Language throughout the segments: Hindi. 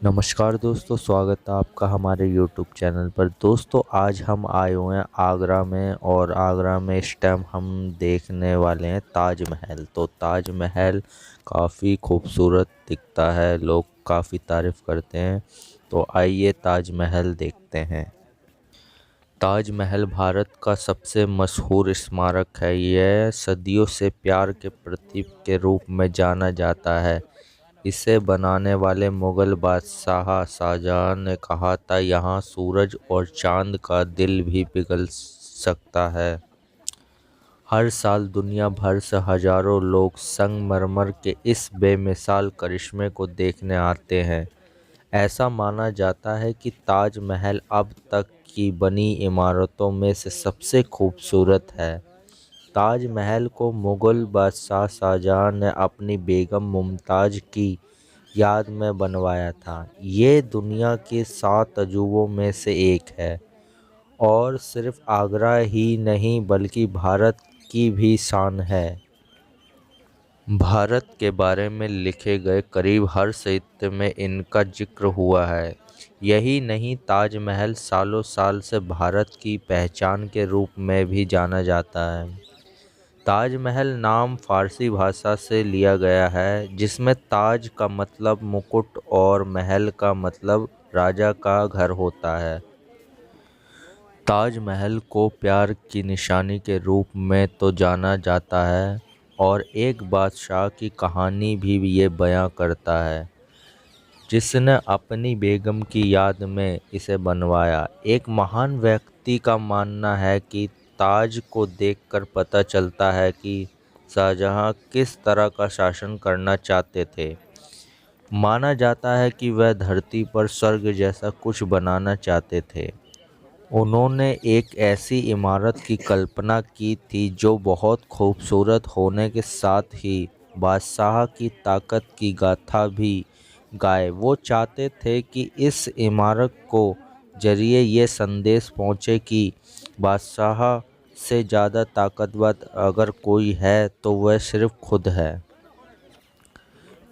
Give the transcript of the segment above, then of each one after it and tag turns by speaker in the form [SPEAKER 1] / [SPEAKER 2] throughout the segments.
[SPEAKER 1] नमस्कार दोस्तों, स्वागत है आपका हमारे YouTube चैनल पर। दोस्तों, आज हम आए हुए हैं आगरा में और आगरा में इस टाइम हम देखने वाले हैं ताजमहल। तो ताजमहल काफ़ी खूबसूरत दिखता है, लोग काफ़ी तारीफ़ करते हैं। तो आइए ताजमहल देखते हैं। ताजमहल भारत का सबसे मशहूर स्मारक है। यह सदियों से प्यार के प्रतीक के रूप में जाना जाता है। इसे बनाने वाले मुगल बादशाह शाहजहां ने कहा था, यहाँ सूरज और चांद का दिल भी पिघल सकता है। हर साल दुनिया भर से हजारों लोग संगमरमर के इस बेमिसाल करिश्मे को देखने आते हैं। ऐसा माना जाता है कि ताजमहल अब तक की बनी इमारतों में से सबसे खूबसूरत है। ताजमहल को मुगल बादशाह शाहजहां ने अपनी बेगम मुमताज़ की याद में बनवाया था। ये दुनिया के 7 अजूबों में से एक है और सिर्फ आगरा ही नहीं बल्कि भारत की भी शान है। भारत के बारे में लिखे गए करीब हर साहित्य में इनका जिक्र हुआ है। यही नहीं, ताजमहल सालों साल से भारत की पहचान के रूप में भी जाना जाता है। ताजमहल नाम फारसी भाषा से लिया गया है, जिसमें ताज का मतलब मुकुट और महल का मतलब राजा का घर होता है। ताजमहल को प्यार की निशानी के रूप में तो जाना जाता है और एक बादशाह की कहानी भी ये बयां करता है, जिसने अपनी बेगम की याद में इसे बनवाया। एक महान व्यक्ति का मानना है कि ताज को देखकर पता चलता है कि शाहजहां किस तरह का शासन करना चाहते थे। माना जाता है कि वह धरती पर स्वर्ग जैसा कुछ बनाना चाहते थे। उन्होंने एक ऐसी इमारत की कल्पना की थी जो बहुत खूबसूरत होने के साथ ही बादशाह की ताकत की गाथा भी गाए। वो चाहते थे कि इस इमारत को जरिए ये संदेश पहुँचे कि बादशाह से ज़्यादा ताकतवर अगर कोई है तो वह सिर्फ खुद है।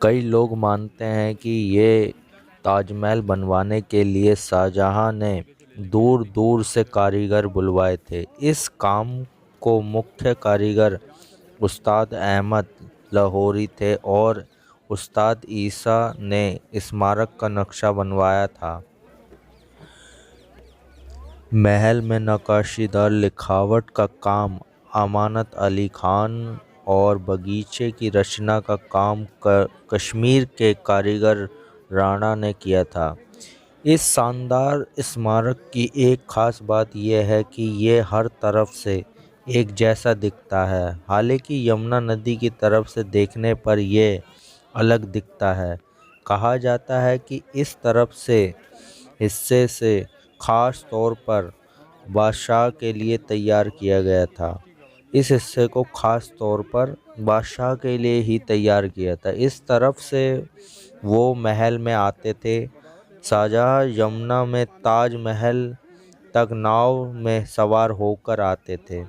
[SPEAKER 1] कई लोग मानते हैं कि ये ताजमहल बनवाने के लिए शाहजहां ने दूर दूर से कारीगर बुलवाए थे। इस काम को मुख्य कारीगर उस्ताद अहमद लाहौरी थे और उस्ताद ईसा ने स्मारक का नक्शा बनवाया था। महल में नक्काशीदार लिखावट का काम अमानत अली खान और बगीचे की रचना का काम कश्मीर के कारीगर राणा ने किया था। इस शानदार स्मारक की एक खास बात यह है कि ये हर तरफ से एक जैसा दिखता है। हालांकि यमुना नदी की तरफ से देखने पर यह अलग दिखता है। कहा जाता है कि इस तरफ से हिस्से से खास तौर पर बादशाह के लिए तैयार किया गया था। इस हिस्से को खास तौर पर बादशाह के लिए ही तैयार किया था। इस तरफ से वो महल में आते थे। शाहजहां यमुना में ताजमहल तक नाव में सवार होकर आते थे।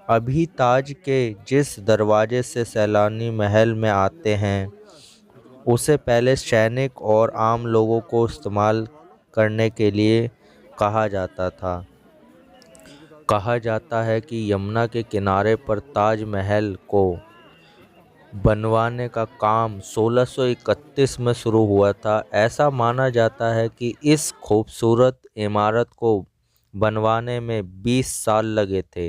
[SPEAKER 1] अभी ताज के जिस दरवाजे से सैलानी महल में आते हैं, उसे पहले सैनिक और आम लोगों को इस्तेमाल करने के लिए कहा जाता था। कहा जाता है कि यमुना के किनारे पर ताजमहल को बनवाने का काम 1631 में शुरू हुआ था। ऐसा माना जाता है कि इस खूबसूरत इमारत को बनवाने में 20 साल लगे थे।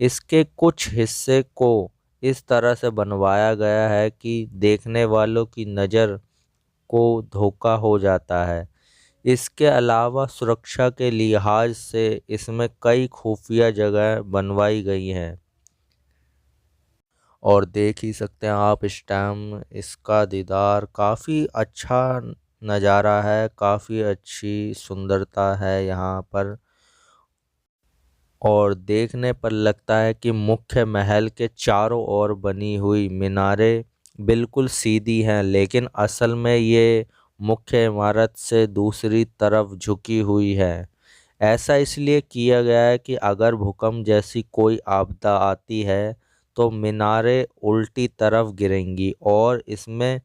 [SPEAKER 1] इसके कुछ हिस्से को इस तरह से बनवाया गया है कि देखने वालों की नज़र को धोखा हो जाता है। इसके अलावा सुरक्षा के लिहाज से इसमें कई खुफिया जगह बनवाई गई हैं और देख ही सकते हैं आप इस टाइम इसका दीदार। काफ़ी अच्छा नज़ारा है, काफ़ी अच्छी सुंदरता है यहाँ पर और देखने पर लगता है कि मुख्य महल के चारों ओर बनी हुई मीनारें बिल्कुल सीधी हैं, लेकिन असल में ये मुख्य इमारत से दूसरी तरफ झुकी हुई है। ऐसा इसलिए किया गया है कि अगर भूकंप जैसी कोई आपदा आती है तो मीनारें उल्टी तरफ गिरेंगी और इसमें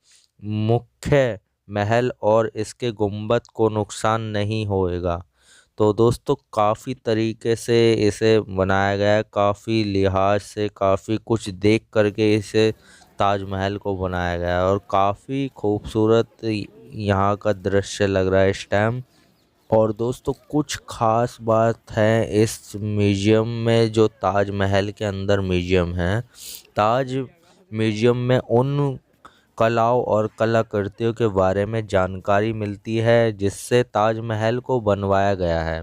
[SPEAKER 1] मुख्य महल और इसके गुंबद को नुकसान नहीं होएगा। तो दोस्तों काफ़ी तरीके से इसे बनाया गया है, काफ़ी लिहाज से काफ़ी कुछ देख करके इसे ताजमहल को बनाया गया है और काफ़ी खूबसूरत यहाँ का दृश्य लग रहा है इस टाइम। और दोस्तों कुछ ख़ास बात है इस म्यूज़ियम में, जो ताजमहल के अंदर म्यूज़ियम है। ताज म्यूज़ियम में उन कलाओं और कलाकृतियों के बारे में जानकारी मिलती है जिससे ताजमहल को बनवाया गया है।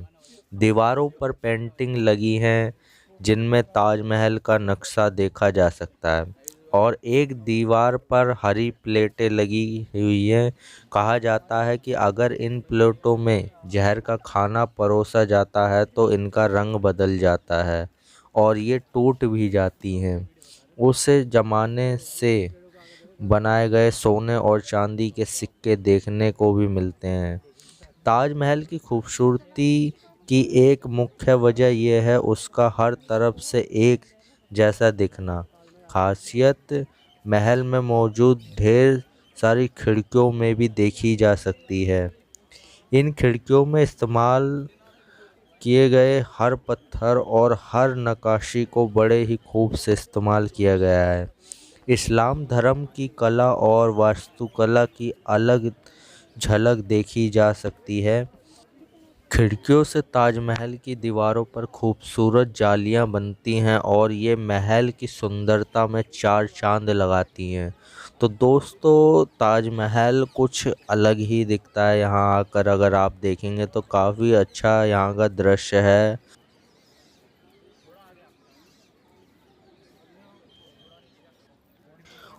[SPEAKER 1] दीवारों पर पेंटिंग लगी हैं जिनमें ताजमहल का नक्शा देखा जा सकता है और एक दीवार पर हरी प्लेटें लगी हुई हैं। कहा जाता है कि अगर इन प्लेटों में जहर का खाना परोसा जाता है तो इनका रंग बदल जाता है और ये टूट भी जाती हैं। उस ज़माने से बनाए गए सोने और चांदी के सिक्के देखने को भी मिलते हैं। ताजमहल की खूबसूरती की एक मुख्य वजह यह है उसका हर तरफ से एक जैसा दिखना। खासियत महल में मौजूद ढेर सारी खिड़कियों में भी देखी जा सकती है। इन खिड़कियों में इस्तेमाल किए गए हर पत्थर और हर नक्काशी को बड़े ही खूब से इस्तेमाल किया गया है। इस्लाम धर्म की कला और वास्तुकला की अलग झलक देखी जा सकती है। खिड़कियों से ताजमहल की दीवारों पर खूबसूरत जालियां बनती हैं और ये महल की सुंदरता में चार चांद लगाती हैं। तो दोस्तों ताजमहल कुछ अलग ही दिखता है यहाँ आकर, अगर आप देखेंगे तो काफ़ी अच्छा यहाँ का दृश्य है।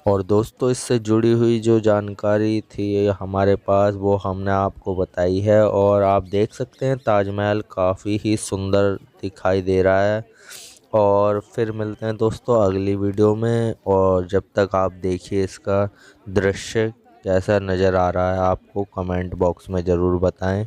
[SPEAKER 1] और दोस्तों इससे जुड़ी हुई जो जानकारी थी हमारे पास वो हमने आपको बताई है और आप देख सकते हैं ताजमहल काफ़ी ही सुंदर दिखाई दे रहा है। और फिर मिलते हैं दोस्तों अगली वीडियो में, और जब तक आप देखिए इसका दृश्य कैसा नज़र आ रहा है आपको कमेंट बॉक्स में ज़रूर बताएं।